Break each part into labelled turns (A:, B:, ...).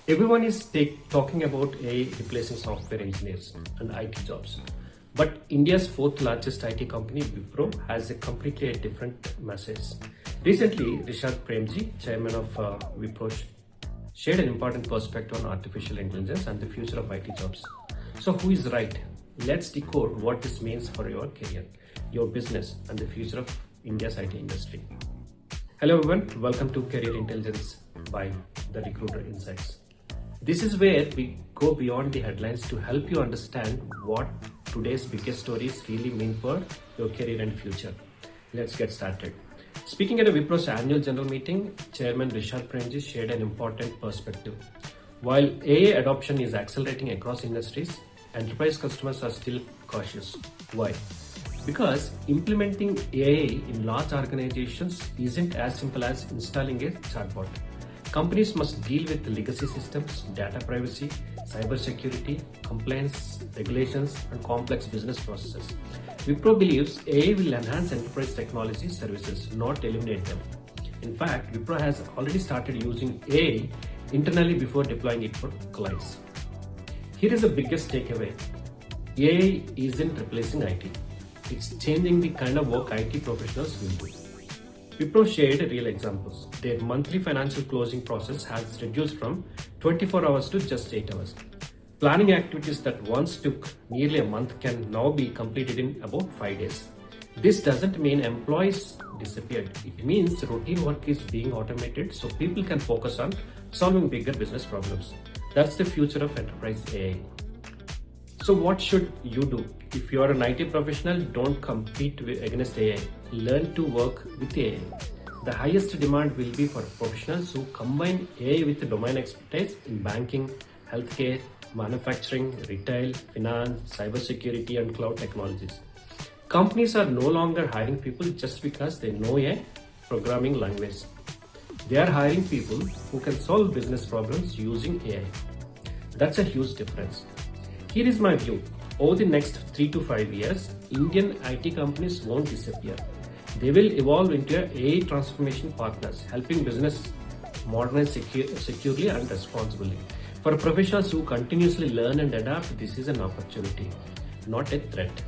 A: Everyone is talking about AI replacing software engineers and IT jobs. But India's fourth largest IT company, Wipro, has a completely different message. Recently, Rishad Premji, chairman of Wipro, shared an important perspective on artificial intelligence and the future of IT jobs. So who is right? Let's decode what this means for your career, your business, and the future of India's IT industry. Hello everyone, welcome to Career Intelligence by the Recruiter Insights. This is where we go beyond the headlines to help you understand what today's biggest stories really mean for your career and future. Let's get started. Speaking at a Wipro's annual general meeting, Chairman Rishad Premji shared an important perspective. While AI adoption is accelerating across industries, enterprise customers are still cautious. Why? Because implementing AI in large organizations isn't as simple as installing a chatbot. Companies must deal with legacy systems, data privacy, cybersecurity, compliance, regulations, and complex business processes. Wipro believes AI will enhance enterprise technology services, not eliminate them. In fact, Wipro has already started using AI internally before deploying it for clients. Here is the biggest takeaway. AI isn't replacing IT. It's changing the kind of work IT professionals will do. Wipro shared real examples. Their monthly financial closing process has reduced from 24 hours to just 8 hours. Planning activities that once took nearly a month can now be completed in about 5 days. This doesn't mean employees disappeared. It means routine work is being automated so people can focus on solving bigger business problems. That's the future of enterprise AI. So what should you do? If you are an IT professional, don't compete against AI. Learn to work with AI. The highest demand will be for professionals who combine AI with domain expertise in banking, healthcare, manufacturing, retail, finance, cybersecurity, and cloud technologies. Companies are no longer hiring people just because they know a programming language. They are hiring people who can solve business problems using AI. That's a huge difference. Here is my view. Over the next 3 to 5 years, Indian IT companies won't disappear. They will evolve into AI transformation partners, helping business modernize securely and responsibly. For professionals who continuously learn and adapt, this is an opportunity, not a threat.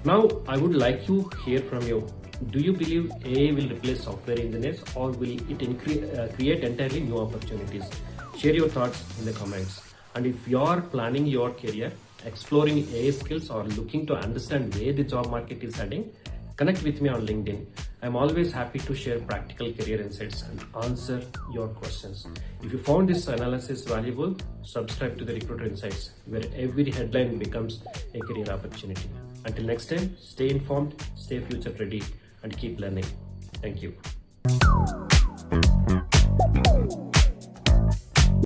A: Now, I would like to hear from you. Do you believe AI will replace software engineers or will it create entirely new opportunities? Share your thoughts in the comments. And if you are planning your career, exploring AI skills, or looking to understand where the job market is heading, connect with me on LinkedIn. I'm always happy to share practical career insights and answer your questions. If you found this analysis valuable, subscribe to the Recruiter Insights, where every headline becomes a career opportunity. Until next time, stay informed, stay future ready, and keep learning. Thank you.